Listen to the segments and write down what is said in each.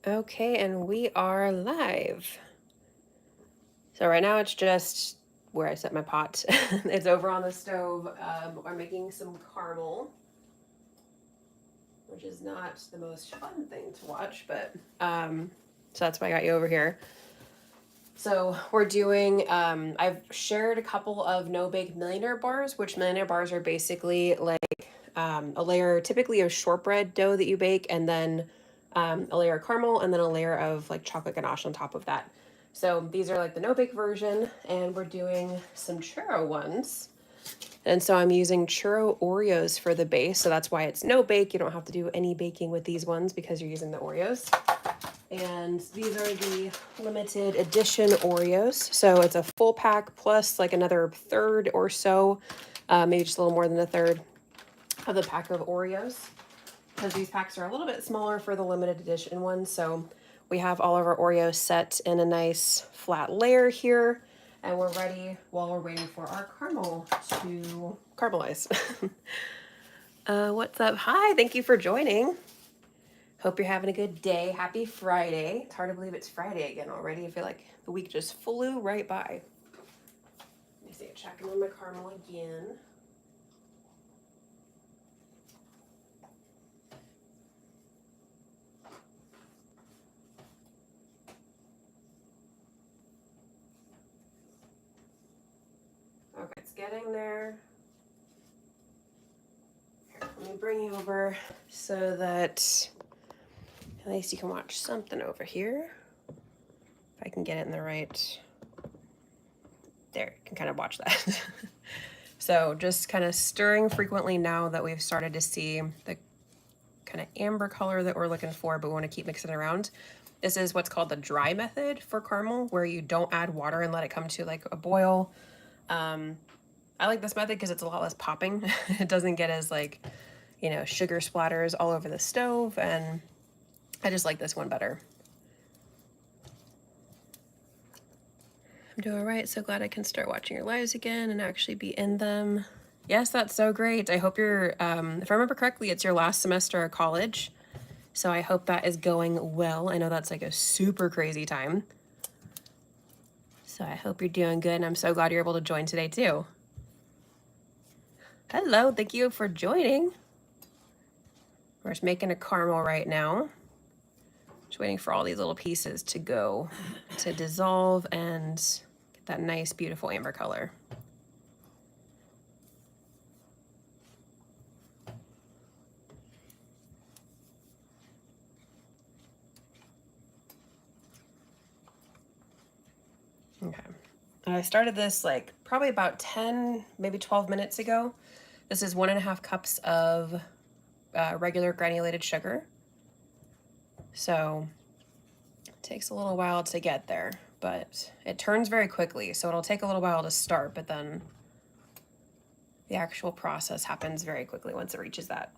Okay, and we are live. So right now it's just where I set my pot. It's over on the stove. We're making some caramel, which is not the most fun thing to watch, but so that's why I got you over here. So we're doing, I've shared a couple of no-bake millionaire bars, which millionaire bars are basically like a layer typically of shortbread dough that you bake, and then a layer of caramel, and then a layer of like chocolate ganache on top of that. So these are like the no-bake version, and we're doing some churro ones. And so I'm using churro Oreos for the base, so that's why it's no bake. You don't have to do any baking with these ones because you're using the Oreos. And these are the limited edition Oreos. So it's a full pack plus like another third or so, maybe just a little more than a third of the pack of Oreos. Because these packs are a little bit smaller for the limited edition ones. So we have all of our Oreos set in a nice flat layer here. And we're ready while we're waiting for our caramel to caramelize. What's up? Hi, thank you for joining. Hope you're having a good day. Happy Friday. It's hard to believe it's Friday again already. I feel like the week just flew right by. Let me see, checking on my caramel again. Okay, it's getting there. Here, let me bring you over so that at least you can watch something over here. If I can get it in the right... There, you can kind of watch that. So just kind of stirring frequently now that we've started to see the kind of amber color that we're looking for, but we want to keep mixing it around. This is what's called the dry method for caramel, where you don't add water and let it come to like a boil. I like this method because it's a lot less popping. It doesn't get as like, you know, sugar splatters all over the stove, and I just like this one better. I'm doing all right. So glad I can start watching your lives again and actually be in them. Yes, that's so great. I hope you're, if I remember correctly, it's your last semester of college. So I hope that is going well. I know that's like a super crazy time. So I hope you're doing good, and I'm so glad you're able to join today too. Hello, thank you for joining. We're just making a caramel right now. Just waiting for all these little pieces to go to dissolve and get that nice, beautiful amber color. Okay. I started this like probably about 10, maybe 12 minutes ago. This is 1.5 cups of regular granulated sugar. So it takes a little while to get there, but it turns very quickly. So it'll take a little while to start, but then the actual process happens very quickly once it reaches that.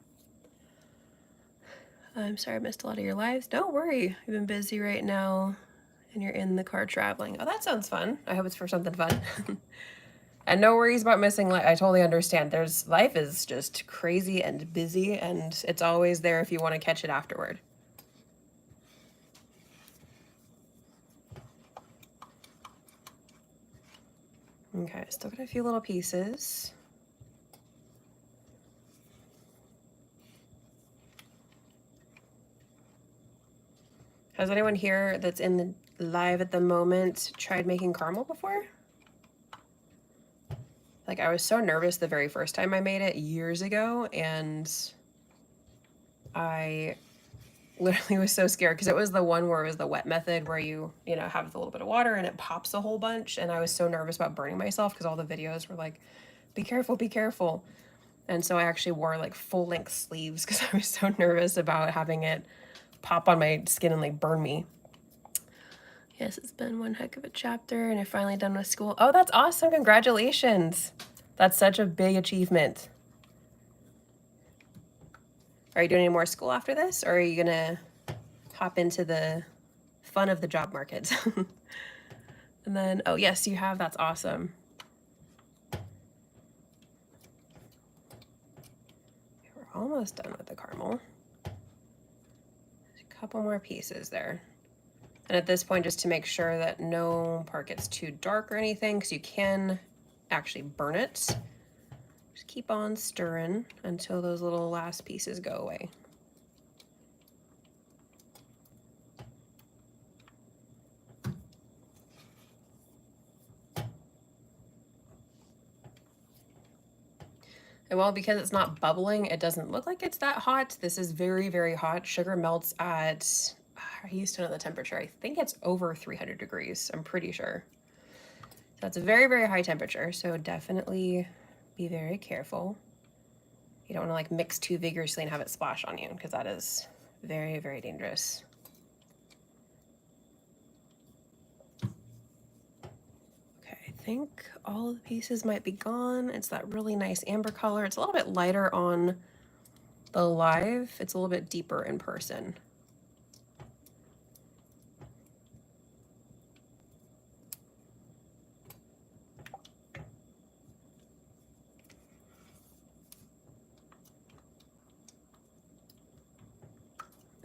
I'm sorry I missed a lot of your lives. Don't worry. You've been busy right now and you're in the car traveling. Oh, that sounds fun. I hope it's for something fun. And no worries about missing life. I totally understand. Life is just crazy and busy, and it's always there if you want to catch it afterward. Okay, still got a few little pieces. Has anyone here that's in the live at the moment tried making caramel before? Like, I was so nervous the very first time I made it years ago, and I literally was so scared because it was the one where it was the wet method where you know, have a little bit of water and it pops a whole bunch, and I was so nervous about burning myself because all the videos were like, be careful, be careful. And so I actually wore like full-length sleeves because I was so nervous about having it pop on my skin and like burn me. Yes, it's been one heck of a chapter, and I'm finally done with school. Oh, that's awesome. Congratulations. That's such a big achievement. Are you doing any more school after this, or are you gonna hop into the fun of the job market? And then, oh yes, you have. That's awesome. We're almost done with the caramel. couple more pieces there. And at this point, just to make sure that no part gets too dark or anything, because you can actually burn it, just keep on stirring until those little last pieces go away. And well, because it's not bubbling, it doesn't look like it's that hot. This is very, very hot. Sugar melts at, I used to know the temperature. I think it's over 300 degrees, I'm pretty sure. So that's a very, very high temperature. So definitely be very careful. You don't want to like mix too vigorously and have it splash on you, because that is very, very dangerous. I think all the pieces might be gone. It's that really nice amber color. It's a little bit lighter on the live. It's a little bit deeper in person.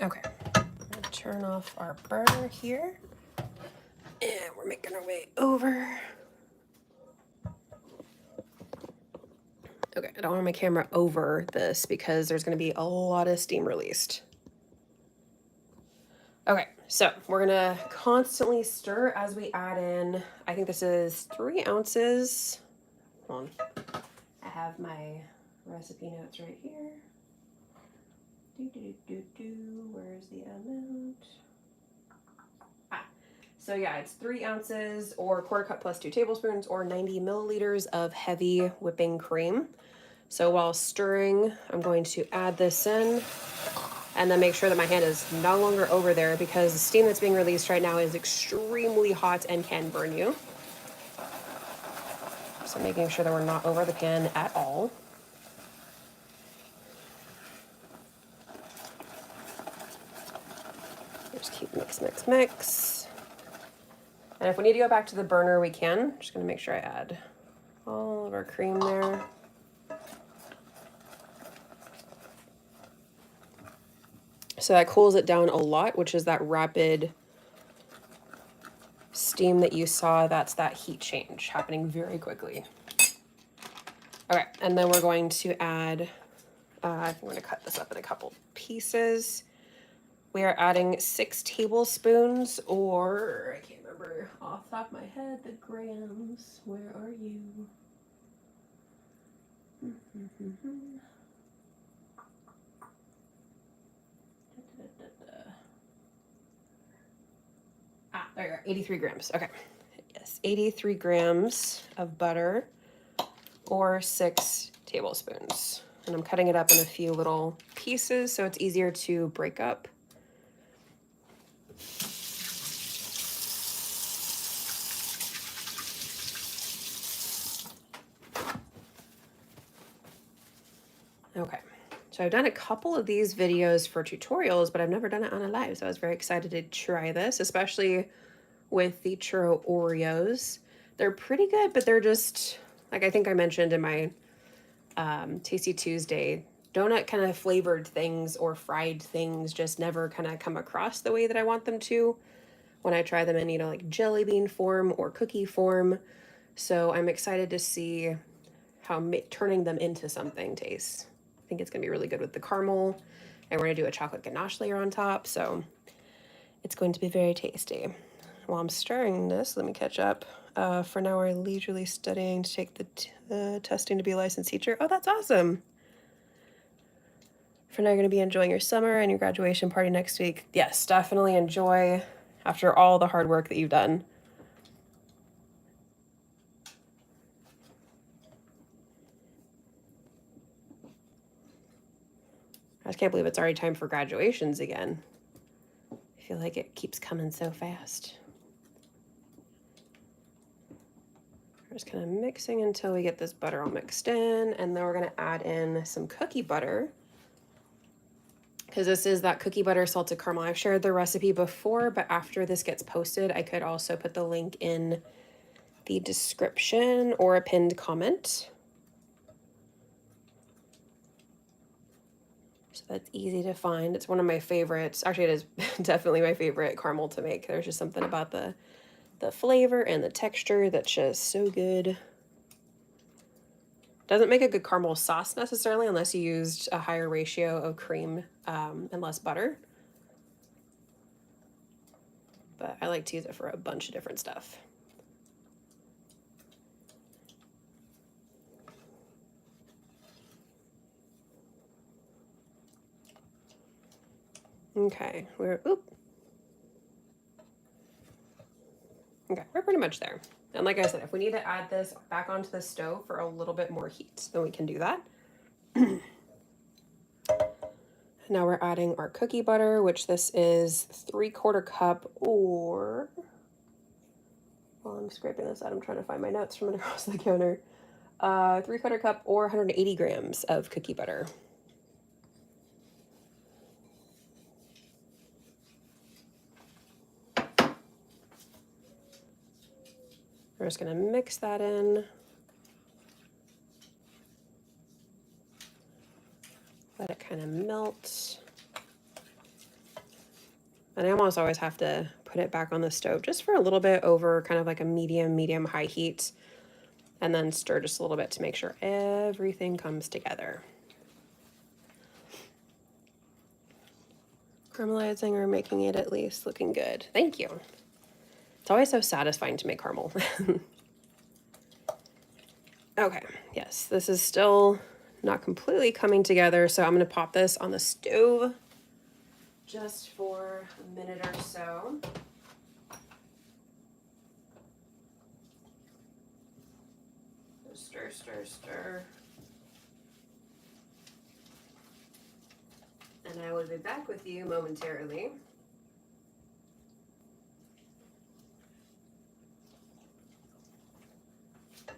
Okay, I'm gonna turn off our burner here. And we're making our way over. Okay, I don't want my camera over this because there's gonna be a lot of steam released. Okay, so we're gonna constantly stir as we add in, I think this is 3 ounces. Hold on, I have my recipe notes right here. Where's the amount? So yeah, it's 3 ounces or quarter cup plus 2 tablespoons or 90 milliliters of heavy whipping cream. So while stirring, I'm going to add this in and then make sure that my hand is no longer over there, because the steam that's being released right now is extremely hot and can burn you. So making sure that we're not over the pan at all. Just keep mix, mix, mix. And if we need to go back to the burner, we can. I'm just gonna make sure I add all of our cream there. So that cools it down a lot, which is that rapid steam that you saw. That's that heat change happening very quickly. Okay, and then we're going to add, I'm going to cut this up in a couple pieces. We are adding 6 tablespoons, or I can't remember off the top of my head the grams. Where are you? There you are, 83 grams. Okay, yes, 83 grams of butter, or 6 tablespoons. And I'm cutting it up in a few little pieces so it's easier to break up. Okay, so I've done a couple of these videos for tutorials, but I've never done it on a live, so I was very excited to try this, especially with the Churro Oreos. They're pretty good, but they're just, like I think I mentioned in my Tasty Tuesday, donut kind of flavored things or fried things just never kind of come across the way that I want them to when I try them in, you know, like jelly bean form or cookie form. So I'm excited to see how turning them into something tastes. I think it's gonna be really good with the caramel, and we're gonna do a chocolate ganache layer on top, so it's going to be very tasty. While I'm stirring this, let me catch up. For now, we're leisurely studying to take the testing to be a licensed teacher. Oh, that's awesome. For now, you're going to be enjoying your summer and your graduation party next week. Yes, definitely enjoy after all the hard work that you've done. I just can't believe it's already time for graduations again. I feel like it keeps coming so fast. We're just kind of mixing until we get this butter all mixed in, and then we're going to add in some cookie butter, because this is that cookie butter salted caramel. I've shared the recipe before, but after this gets posted, I could also put the link in the description or a pinned comment. So that's easy to find. It's one of my favorites. Actually, it is definitely my favorite caramel to make. There's just something about the flavor and the texture that's just so good. Doesn't make a good caramel sauce necessarily unless you used a higher ratio of cream and less butter. But I like to use it for a bunch of different stuff. Okay, we're pretty much there. And like I said, if we need to add this back onto the stove for a little bit more heat, then we can do that. Now we're adding our cookie butter, which this is 3/4 cup, or while I'm scraping this out, I'm trying to find my notes from it across the counter. 3/4 cup or 180 grams of cookie butter. We're just gonna mix that in. Let it kind of melt. And I almost always have to put it back on the stove just for a little bit over kind of like a medium high heat. And then stir just a little bit to make sure everything comes together. Caramelizing or making it at least looking good. Thank you. It's always so satisfying to make caramel. Okay, yes, this is still not completely coming together, so I'm gonna pop this on the stove just for a minute or so. Stir, stir, stir. And I will be back with you momentarily.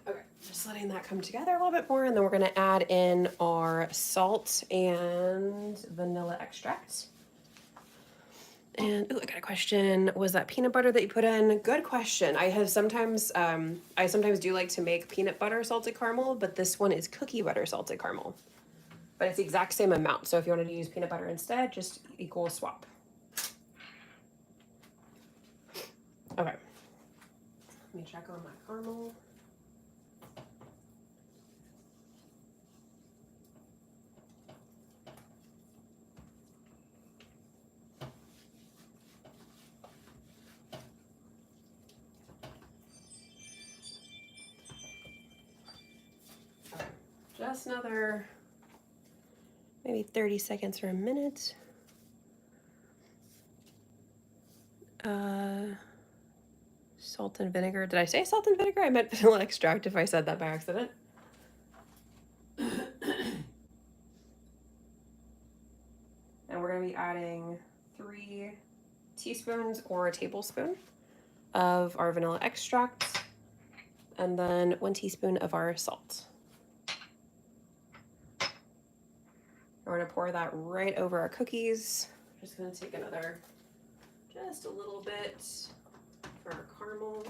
Okay, just letting that come together a little bit more, and then we're gonna add in our salt and vanilla extract. And, ooh, I got a question. Was that peanut butter that you put in? Good question. I sometimes do like to make peanut butter salted caramel, but this one is cookie butter salted caramel. But it's the exact same amount. So if you wanted to use peanut butter instead, just equal swap. Okay. Let me check on my caramel. Okay. Just another maybe 30 seconds or a minute. Salt and vinegar. Did I say salt and vinegar? I meant vanilla extract if I said that by accident. And we're going to be adding 3 teaspoons or a tablespoon of our vanilla extract, and then 1 teaspoon of our salt. We're going to pour that right over our cookies. Just going to take just a little bit for our caramel.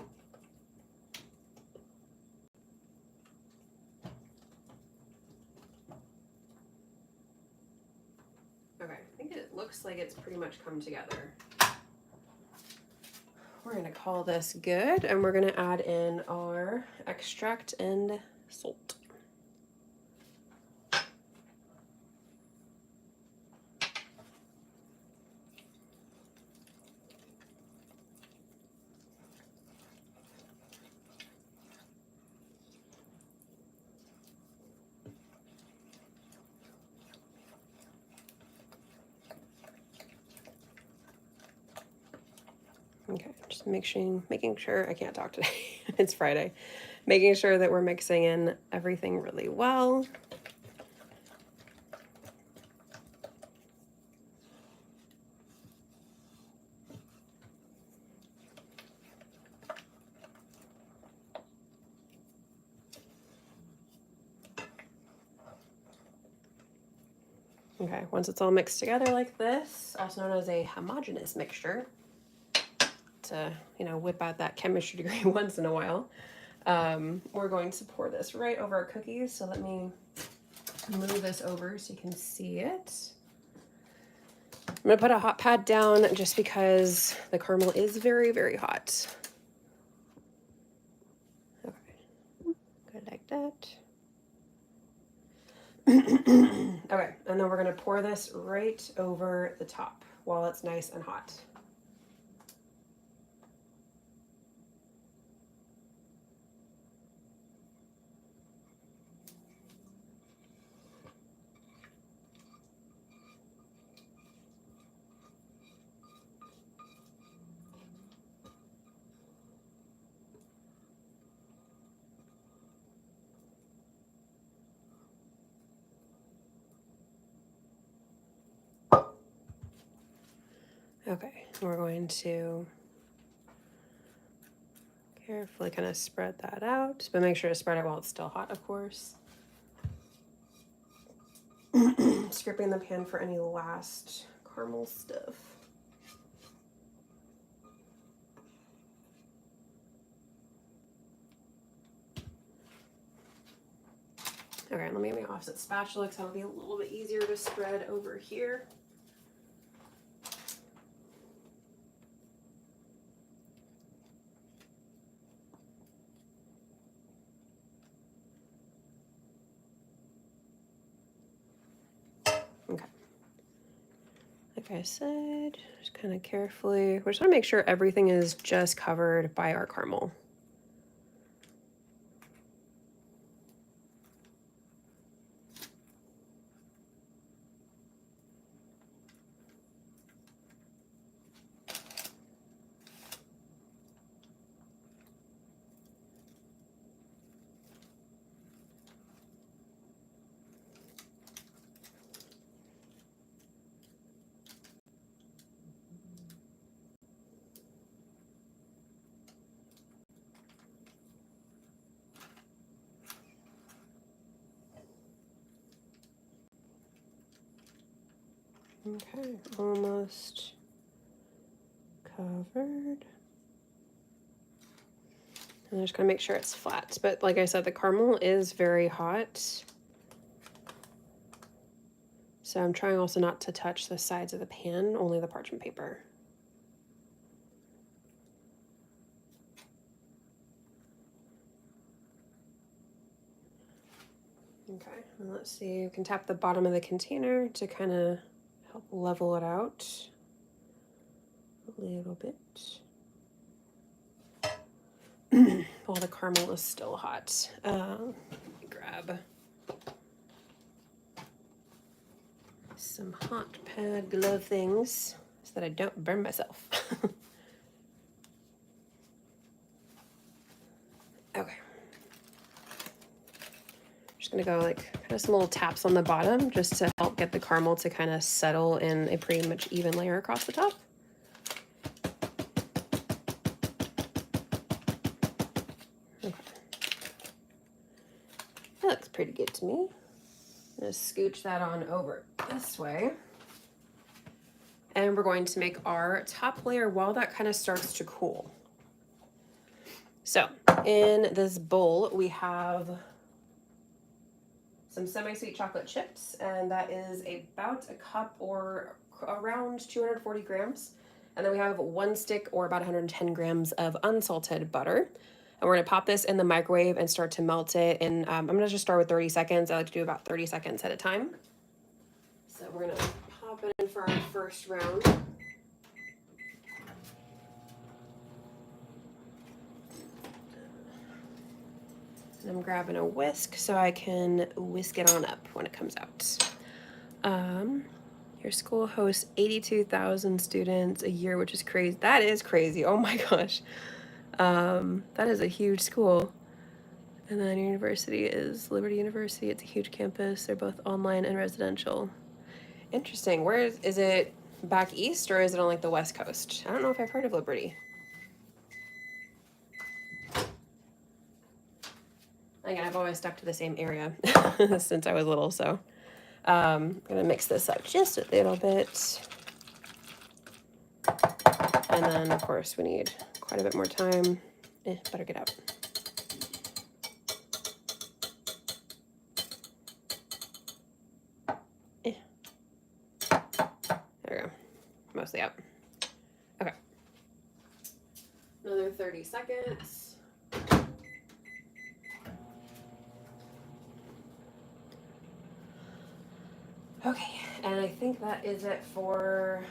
Okay, I think it looks like it's pretty much come together. We're gonna call this good, and we're gonna add in our extract and salt. Okay, just making sure, I can't talk today, it's Friday. Making sure that we're mixing in everything really well. Okay, once it's all mixed together like this, also known as a homogeneous mixture, to, whip out that chemistry degree once in a while, we're going to pour this right over our cookies. So let me move this over so you can see it. I'm gonna put a hot pad down just because the caramel is very, very hot. Okay, good like that. Okay, and then we're gonna pour this right over the top while it's nice and hot. Okay, we're going to carefully kind of spread that out, but make sure to spread it while it's still hot, of course. Scraping the pan for any last caramel stuff. Okay, let me get my offset spatula because that'll be a little bit easier to spread over here. Okay. Like I said, just kind of carefully, we just want to make sure everything is just covered by our caramel. Okay, almost covered. And I'm just gonna make sure it's flat. But like I said, the caramel is very hot. So I'm trying also not to touch the sides of the pan, only the parchment paper. Okay, and let's see, you can tap the bottom of the container to kind of help level it out a little bit. While the caramel is still hot. Let me grab some hot pad glove things so that I don't burn myself. Okay. Just gonna go like kind of some little taps on the bottom just to help get the caramel to kind of settle in a pretty much even layer across the top. Okay. That looks pretty good to me. I'm gonna scooch that on over this way. And we're going to make our top layer while that kind of starts to cool. So in this bowl, we have some semi-sweet chocolate chips, and that is about a cup or around 240 grams. And then we have 1 stick or about 110 grams of unsalted butter. And we're gonna pop this in the microwave and start to melt it. And I'm gonna just start with 30 seconds. I like to do about 30 seconds at a time. So we're gonna pop it in for our first round. And I'm grabbing a whisk so I can whisk it on up when it comes out. Your school hosts 82,000 students a year, which is crazy. That is crazy. Oh my gosh. That is a huge school. And then your university is Liberty University. It's a huge campus. They're both online and residential. Interesting. Where is it back east or is it on like the West Coast? I don't know if I've heard of Liberty. Again, I've always stuck to the same area since I was little, so I'm gonna mix this up just a little bit. And then of course we need quite a bit more time. Better get out. There we go. Okay. Another 30 seconds. Okay, and I think that is it for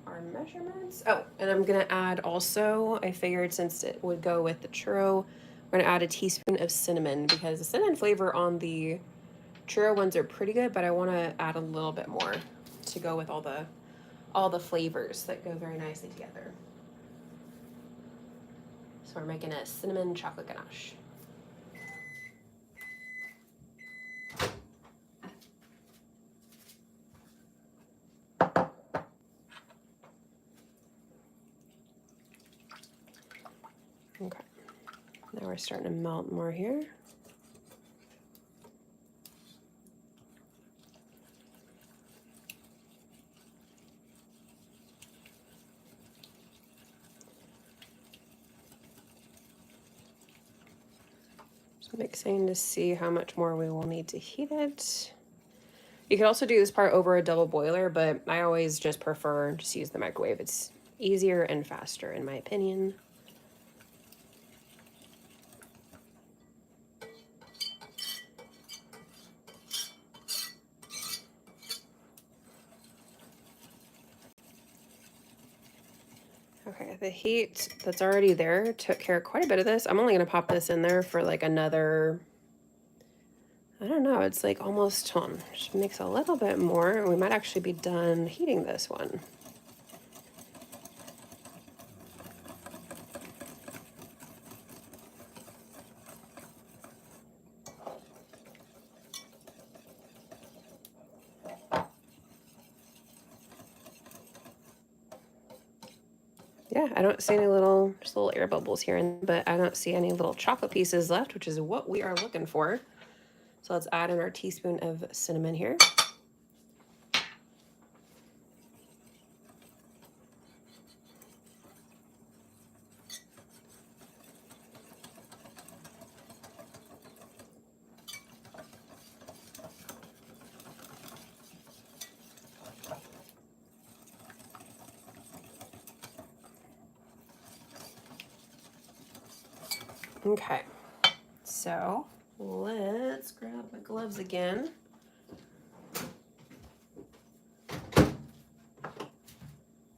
our measurements. Oh, and I'm gonna add also, I figured since it would go with the churro, we're gonna add a teaspoon of cinnamon because the cinnamon flavor on the churro ones are pretty good, but I wanna add a little bit more to go with all the flavors that go very nicely together. So we're making a cinnamon chocolate ganache. Okay, now we're starting to melt more here. Just mixing to see how much more we will need to heat it. You could also do this part over a double boiler, but I always just prefer just use the microwave. It's easier and faster in my opinion. Okay, the heat that's already there took care of quite a bit of this. I'm only gonna pop this in there for like another, I don't know, it's like almost, hold on, just mix a little bit more. We might actually be done heating this one. Yeah, I don't see any just little air bubbles here, but I don't see any little chocolate pieces left, which is what we are looking for. So let's add in our teaspoon of cinnamon here. Okay, so let's grab my gloves again.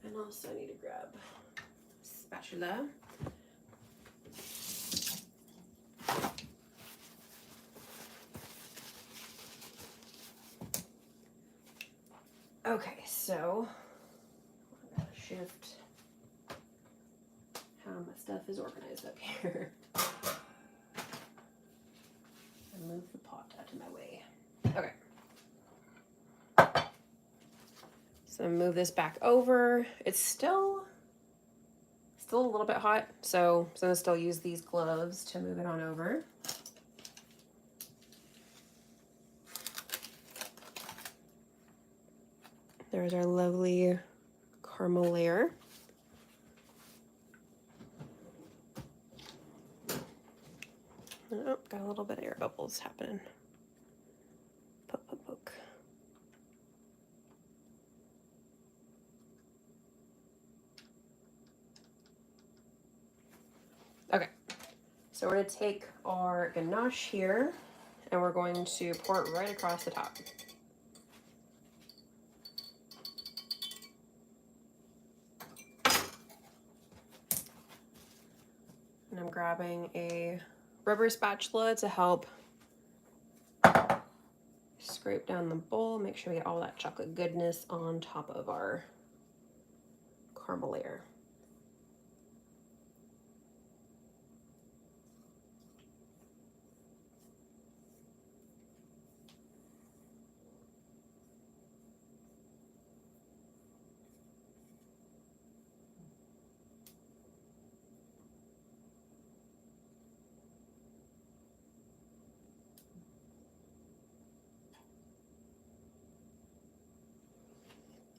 And also need to grab a spatula. Okay, so I'm gonna shift how my stuff is organized up here. And move the pot out of my way. Okay. So move this back over. It's still a little bit hot, so I'm gonna still use these gloves to move it on over. There's our lovely caramel layer. Oh, got a little bit of air bubbles happening. Poke, poke, poke. Okay, so we're gonna take our ganache here and we're going to pour it right across the top. And I'm grabbing a rubber spatula to help scrape down the bowl, make sure we get all that chocolate goodness on top of our caramel layer.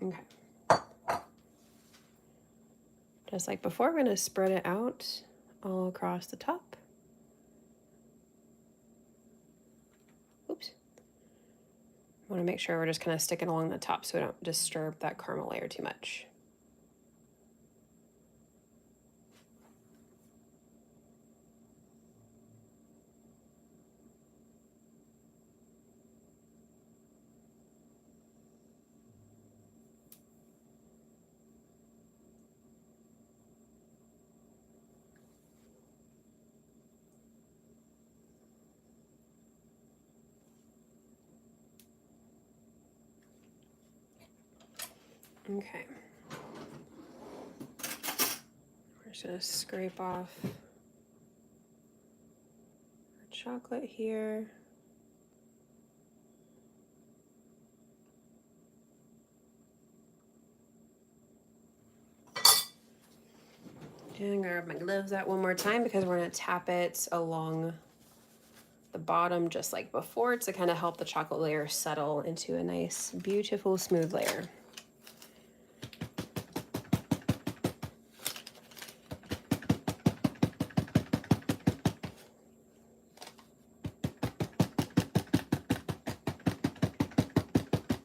Okay. Just like before, we're gonna spread it out all across the top. Oops. I wanna make sure we're just kind of sticking along the top so we don't disturb that caramel layer too much. Okay. We're just gonna scrape off our chocolate here. And grab my gloves out one more time because we're gonna tap it along the bottom just like before to kind of help the chocolate layer settle into a nice, beautiful, smooth layer.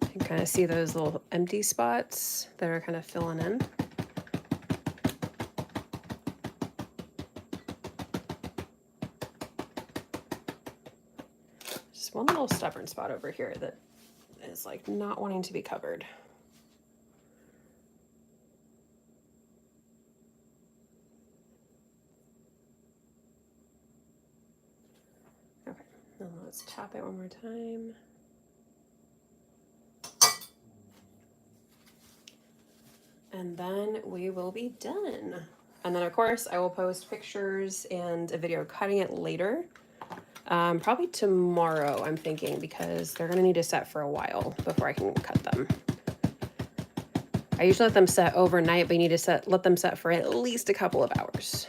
You can kind of see those little empty spots that are kind of filling in. Just one little stubborn spot over here that is like not wanting to be covered. Okay, and let's tap it one more time. And then we will be done. And then of course I will post pictures and a video cutting it later. Probably tomorrow, I'm thinking, because they're gonna need to set for a while before I can cut them. I usually let them set overnight, but you need to let them set for at least a couple of hours.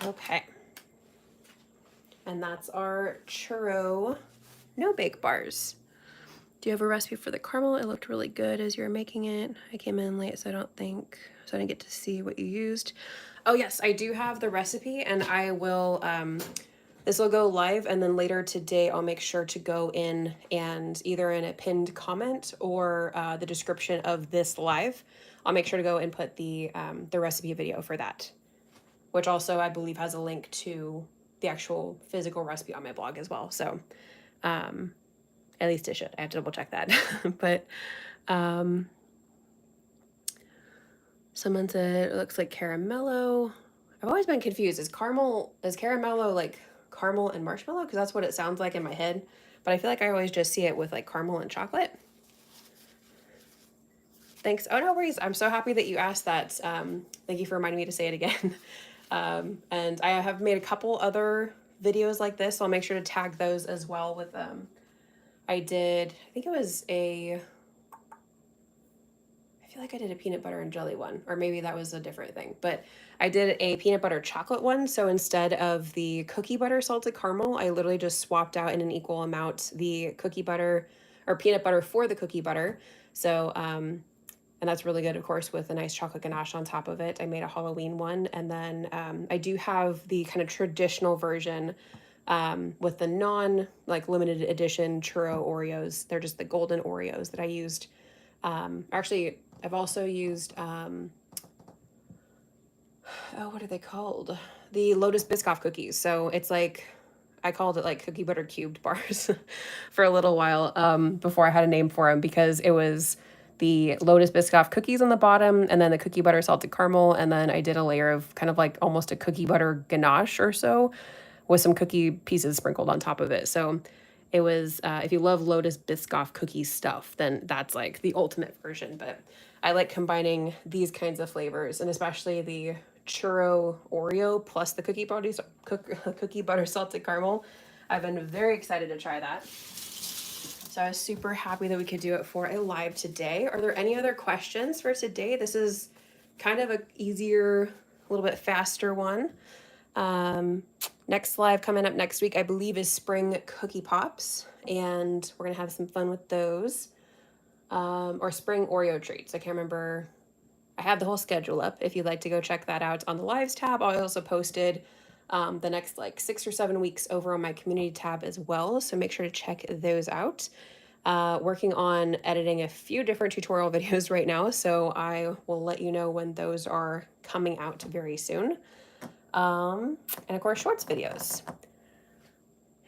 Okay. And that's our churro no-bake bars. Do you have a recipe for the caramel? It looked really good as you were making it. I came in late, so I didn't get to see what you used. Oh yes, I do have the recipe, and I will, this will go live, and then later today I'll make sure to go in and either in a pinned comment or the description of this live, I'll make sure to go and put the recipe video for that, which also I believe has a link to the actual physical recipe on my blog as well. So, at least it should. I have to double check that. But someone said it looks like caramello. I've always been confused. Is caramello like caramel and marshmallow? Because that's what it sounds like in my head. But I feel like I always just see it with like caramel and chocolate. Thanks. Oh, no worries. I'm so happy that you asked that. Thank you for reminding me to say it again. And I have made a couple other videos like this, so I'll make sure to tag those as well with I think it was I feel like I did a peanut butter and jelly one, or maybe that was a different thing, but I did a peanut butter chocolate one. So instead of the cookie butter salted caramel, I literally just swapped out in an equal amount the cookie butter or peanut butter for the cookie butter. So, and that's really good, of course, with a nice chocolate ganache on top of it. I made a Halloween one. And then I do have the kind of traditional version with the limited edition churro Oreos. They're just the golden Oreos that I used. Actually, I've also used, what are they called? The Lotus Biscoff cookies. So it's like, I called it like cookie butter cubed bars for a little while before I had a name for them, because it was the Lotus Biscoff cookies on the bottom and then the cookie butter salted caramel. And then I did a layer of kind of like almost a cookie butter ganache or so with some cookie pieces sprinkled on top of it. So it was, if you love Lotus Biscoff cookie stuff, then that's like the ultimate version. But I like combining these kinds of flavors, and especially the churro Oreo plus the cookie butter salted caramel. I've been very excited to try that. So I was super happy that we could do it for a live today. Are there any other questions for today? This is kind of a easier, a little bit faster one. Next live coming up next week, I believe, is spring cookie pops, and we're gonna have some fun with those. Or spring Oreo treats. I can't remember. I have the whole schedule up if you'd like to go check that out on the lives tab. I also posted the next like 6 or 7 weeks over on my community tab as well, so make sure to check those out. Working on editing a few different tutorial videos right now, so I will let you know when those are coming out very soon. And of course, shorts videos.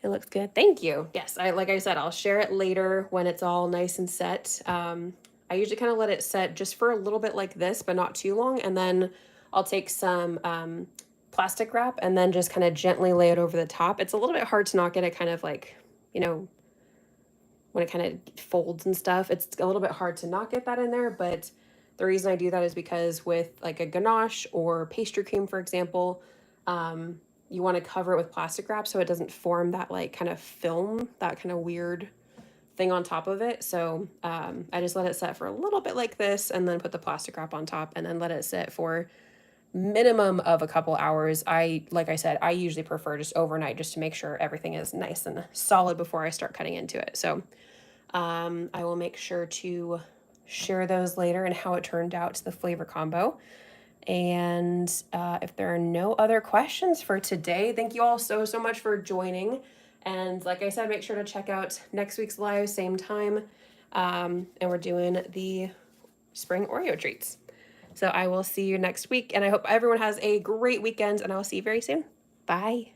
It looks good. Thank you. Yes, like I said, I'll share it later when it's all nice and set. I usually kind of let it set just for a little bit like this, but not too long. And then I'll take some plastic wrap and then just kind of gently lay it over the top. It's a little bit hard to not get it kind of like, you know, when it kind of folds and stuff, it's a little bit hard to not get that in there. But the reason I do that is because with like a ganache or pastry cream, for example, you want to cover it with plastic wrap so it doesn't form that like kind of film, that kind of weird thing on top of it. So I just let it set for a little bit like this and then put the plastic wrap on top and then let it sit for minimum of a couple hours. Like I said, I usually prefer just overnight just to make sure everything is nice and solid before I start cutting into it. So I will make sure to share those later and how it turned out to the flavor combo. And if there are no other questions for today, thank you all so much for joining. And like I said, make sure to check out next week's live, same time. And we're doing the spring Oreo treats. So I will see you next week. And I hope everyone has a great weekend, and I'll see you very soon. Bye.